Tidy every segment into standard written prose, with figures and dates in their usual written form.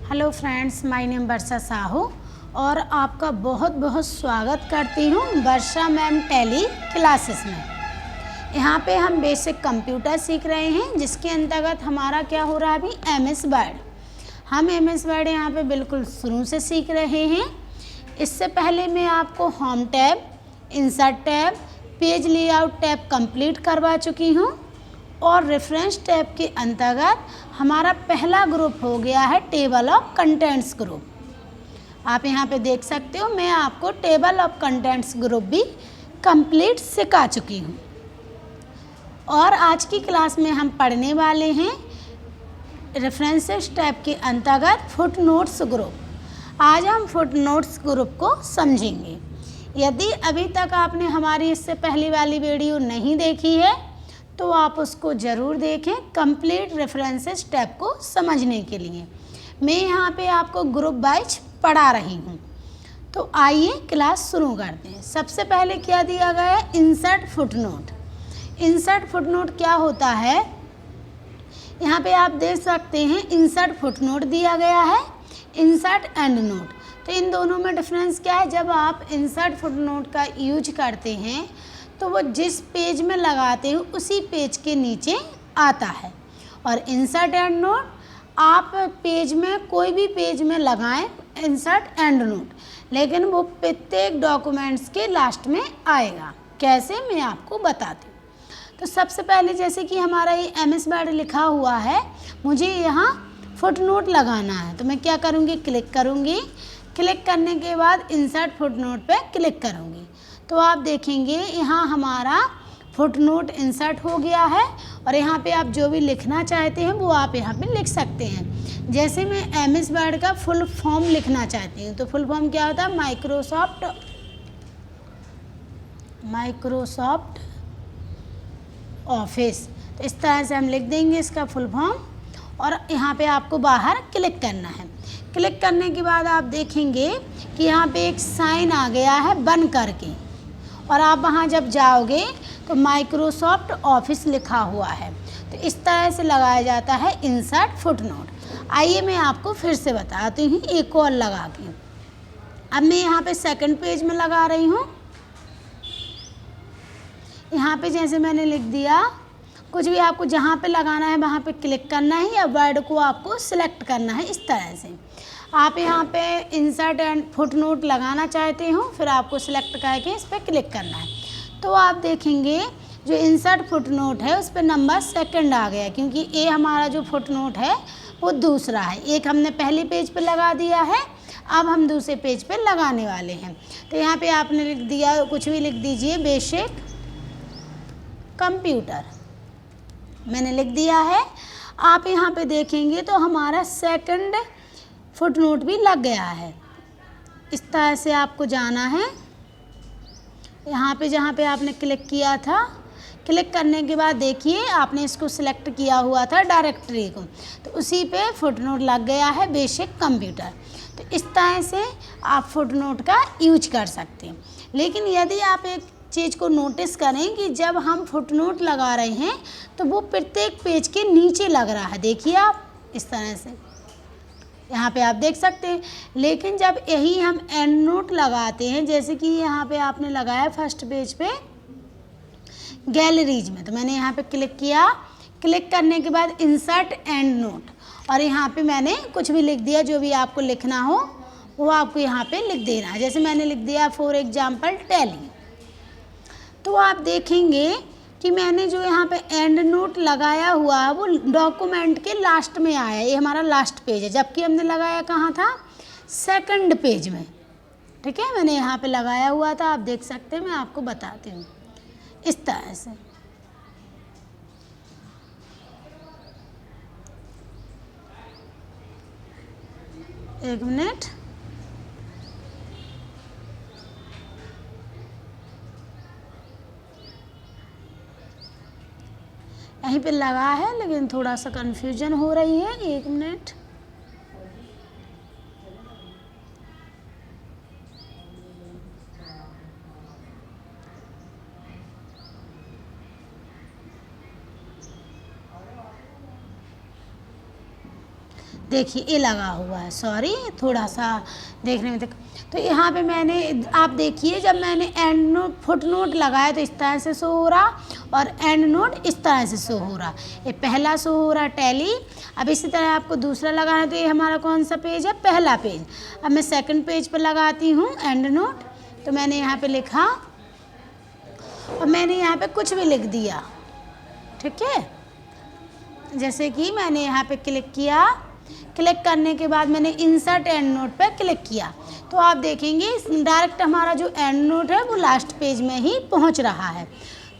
Hello friends, my name वर्षा साहू और आपका बहुत बहुत स्वागत करती हूँ वर्षा मैम टैली क्लासेस में। यहाँ पे हम बेसिक कंप्यूटर सीख रहे हैं, जिसके अंतर्गत हमारा क्या हो रहा है अभी एमएस वर्ड। हम एमएस वर्ड यहाँ पे बिल्कुल शुरू से सीख रहे हैं। इससे पहले मैं आपको home tab, insert tab, page layout tab complete करवा चुकी हूँ और रेफरेंस टैब के अंतर्गत हमारा पहला ग्रुप हो गया है टेबल ऑफ कंटेंट्स ग्रुप। आप यहाँ पे देख सकते हो, मैं आपको टेबल ऑफ कंटेंट्स ग्रुप भी कंप्लीट सिखा चुकी हूँ। और आज की क्लास में हम पढ़ने वाले हैं रेफरेंसेस टैब के अंतर्गत फुटनोट्स ग्रुप। आज हम फुटनोट्स ग्रुप को समझेंगे। यदि अभी तक आपने हमारी इससे पहली वाली वीडियो नहीं देखी है तो आप उसको ज़रूर देखें कंप्लीट रेफरेंसेस टैब को समझने के लिए। मैं यहाँ पे आपको ग्रुप वाइज पढ़ा रही हूँ। तो आइए क्लास शुरू करते हैं। सबसे पहले क्या दिया गया है, इंसर्ट फुटनोट। इंसर्ट फुटनोट क्या होता है, यहाँ पे आप देख सकते हैं इंसर्ट फुटनोट दिया गया है, इंसर्ट एंड नोट। तो इन दोनों में डिफरेंस क्या है, जब आप इंसर्ट फुटनोट का यूज करते हैं तो वो जिस पेज में लगाते हैं उसी पेज के नीचे आता है। और इंसर्ट एंड नोट आप पेज में कोई भी पेज में लगाएं इंसर्ट एंड नोट, लेकिन वो प्रत्येक डॉक्यूमेंट्स के लास्ट में आएगा। कैसे, मैं आपको बताती हूँ। तो सबसे पहले जैसे कि हमारा ये एमएस वर्ड लिखा हुआ है, मुझे यहाँ फुटनोट लगाना है। तो मैं क्या करूँगी, क्लिक करूँगी। क्लिक करने के बाद इंसर्ट फुटनोट पे क्लिक करूँगी तो आप देखेंगे यहाँ हमारा फुटनोट इंसर्ट हो गया है। और यहाँ पे आप जो भी लिखना चाहते हैं वो आप यहाँ पे लिख सकते हैं। जैसे मैं एमएस वर्ड का फुल फॉर्म लिखना चाहती हूँ तो फुल फॉर्म क्या होता है, माइक्रोसॉफ्ट ऑफिस। तो इस तरह से हम लिख देंगे इसका फुल फॉर्म और यहाँ पे आपको बाहर क्लिक करना है। क्लिक करने के बाद आप देखेंगे कि यहाँ पे एक साइन आ गया है बन करके, और आप वहाँ जब जाओगे तो माइक्रोसॉफ्ट ऑफिस लिखा हुआ है। तो इस तरह से लगाया जाता है इंसर्ट फुटनोट। आइए मैं आपको फिर से बताती हूँ एक और लगा के। अब मैं यहाँ पे सेकंड पेज में लगा रही हूँ। यहाँ पे जैसे मैंने लिख दिया, कुछ भी आपको जहाँ पे लगाना है वहाँ पे क्लिक करना है या वर्ड को आपको सिलेक्ट करना है। इस तरह से आप यहाँ पे इंसर्ट एंड फुटनोट लगाना चाहते हो, फिर आपको सिलेक्ट करके इस पर क्लिक करना है। तो आप देखेंगे जो इंसर्ट फुटनोट है उस पर नंबर सेकंड आ गया, क्योंकि ये हमारा जो फुटनोट है वो दूसरा है। एक हमने पहले पेज पे लगा दिया है, अब हम दूसरे पेज पे लगाने वाले हैं। तो यहाँ पे आपने लिख दिया, कुछ भी लिख दीजिए, बेसिक कंप्यूटर, मैंने लिख दिया है। आप यहाँ पे देखेंगे तो हमारा सेकंड फुटनोट भी लग गया है। इस तरह से आपको जाना है। यहाँ पे जहाँ पे आपने क्लिक किया था, क्लिक करने के बाद देखिए आपने इसको सिलेक्ट किया हुआ था डायरेक्टरी को, तो उसी पे फुटनोट लग गया है बेसिक कंप्यूटर। तो इस तरह से आप फुटनोट का यूज कर सकते हैं। लेकिन यदि आप एक चीज़ को नोटिस करें कि जब हम फुटनोट लगा रहे हैं तो वो प्रत्येक पेज के नीचे लग रहा है। देखिए आप इस तरह से यहाँ पे आप देख सकते हैं। लेकिन जब यही हम एंड नोट लगाते हैं, जैसे कि यहाँ पे आपने लगाया फर्स्ट पेज पे गैलरीज में, तो मैंने यहाँ पे क्लिक किया। क्लिक करने के बाद इंसर्ट एंड नोट, और यहाँ पे मैंने कुछ भी लिख दिया, जो भी आपको लिखना हो वो आपको यहाँ पे लिख देना है। जैसे मैंने लिख दिया फॉर एग्जाम्पल टैली। तो आप देखेंगे कि मैंने जो यहाँ पे एंड नोट लगाया हुआ है वो डॉक्यूमेंट के लास्ट में आया। ये हमारा लास्ट पेज है, जबकि हमने लगाया कहाँ था, सेकंड पेज में। ठीक है, मैंने यहाँ पे लगाया हुआ था, आप देख सकते हैं। मैं आपको बताती हूँ इस तरह से। एक मिनट, यहीं पे लगा है लेकिन थोड़ा सा कंफ्यूजन हो रही है। एक मिनट, देखिए ये लगा हुआ है, सॉरी थोड़ा सा देखने में तो यहाँ पे मैंने, आप देखिए जब मैंने एंड नोट फुट नोट लगाया तो इस तरह से शो हो रहा और एंड नोट इस तरह से शो हो रहा। ये पहला शो हो रहा टैली। अब इसी तरह आपको दूसरा लगाना है, तो ये हमारा कौन सा पेज है, पहला पेज। अब मैं सेकंड पेज पर लगाती हूँ एंड नोट, तो मैंने यहाँ पे लिखा और मैंने यहाँ पे कुछ भी लिख दिया, ठीक है। जैसे कि मैंने यहाँ पे क्लिक किया, क्लिक करने के बाद मैंने इंसर्ट एंड नोट पे क्लिक किया, तो आप देखेंगे डायरेक्ट हमारा जो एंड नोट है वो लास्ट पेज में ही पहुँच रहा है।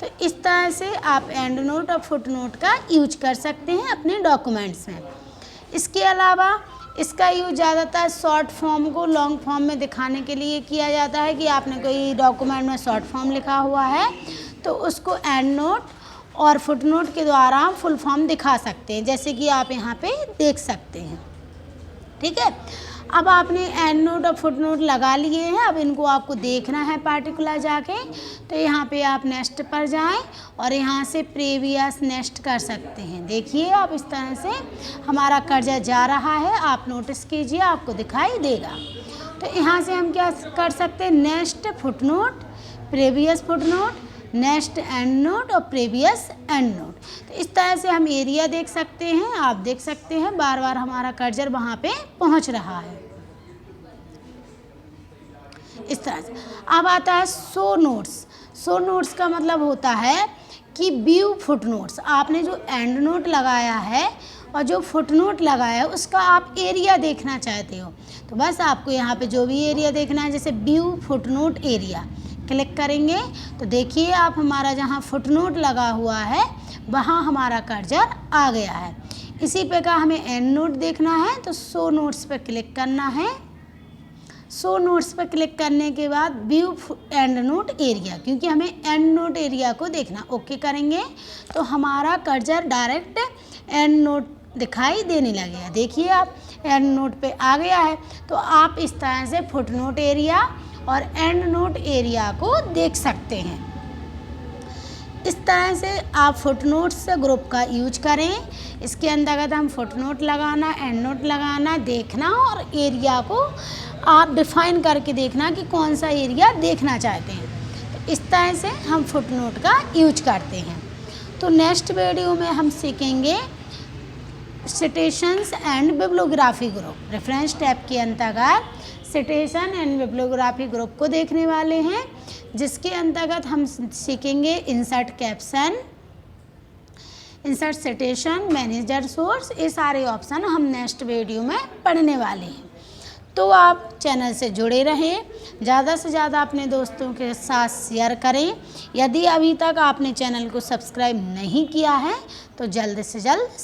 तो इस तरह से आप एंड नोट और फुट नोट का यूज कर सकते हैं अपने डॉक्यूमेंट्स में। इसके अलावा इसका यूज ज़्यादातर शॉर्ट फॉर्म को लॉन्ग फॉर्म में दिखाने के लिए किया जाता है कि आपने कोई डॉक्यूमेंट में शॉर्ट फॉर्म लिखा हुआ है तो उसको एंड नोट और फुट नोट के द्वारा फुल फॉर्म दिखा सकते हैं, जैसे कि आप यहाँ पे देख सकते हैं, ठीक है। अब आपने एंड नोट और फुट नोट लगा लिए हैं, अब इनको आपको देखना है पार्टिकुलर जाके, तो यहाँ पे आप नेक्स्ट पर जाएं और यहाँ से प्रीवियस नेक्स्ट कर सकते हैं। देखिए आप इस तरह से हमारा कर्जा जा रहा है, आप नोटिस कीजिए, आपको दिखाई देगा। तो यहाँ से हम क्या कर सकते हैं, next foot note, previous foot note, next and note और प्रीवियस एंड नोट। तो इस तरह से हम एरिया देख सकते हैं, आप देख सकते हैं बार बार हमारा कर्सर वहाँ पे पहुँच रहा है इस तरह से। अब आता है शो नोट्स। शो नोट्स का मतलब होता है कि व्यू फुट नोट्स। आपने जो एंड नोट लगाया है और जो फुट नोट लगाया है उसका आप एरिया देखना चाहते हो, तो बस आपको यहाँ पे जो भी एरिया देखना है, जैसे view foot note area click करेंगे तो देखिए आप हमारा जहाँ फुट नोट लगा हुआ है वहाँ हमारा कर्सर आ गया है। इसी प्रकार हमें एंड नोट देखना है तो शो नोट्स पर क्लिक करना है। शो नोट्स पर क्लिक करने के बाद व्यू एंड नोट एरिया, क्योंकि हमें एंड नोट एरिया को देखना, ओके करेंगे तो हमारा कर्सर डायरेक्ट एंड नोट दिखाई देने लगेगा। देखिए आप एंड नोट पे आ गया है, तो आप इस तरह से फुट नोट एरिया और एंड नोट एरिया को देख सकते हैं। इस तरह से आप फुट नोट्स ग्रुप का यूज करें। इसके अंतर्गत हम फुट नोट लगाना, एंड नोट लगाना, देखना और एरिया को आप डिफाइन करके देखना कि कौन सा एरिया देखना चाहते हैं। तो इस तरह से हम फुट नोट का यूज करते हैं। तो नेक्स्ट वीडियो में हम सीखेंगे citations and bibliography group. Reference tab के अंतर्गत सिटेशन एंड बिब्लियोग्राफी ग्रुप को देखने वाले हैं, जिसके अंतर्गत हम सीखेंगे insert caption, insert citation, manager source. ये सारे ऑप्शन हम नेक्स्ट वीडियो में पढ़ने वाले हैं। तो आप चैनल से जुड़े रहें, ज़्यादा से ज़्यादा अपने दोस्तों के साथ शेयर करें। यदि अभी तक आपने चैनल को सब्सक्राइब नहीं किया है तो जल्द से जल्द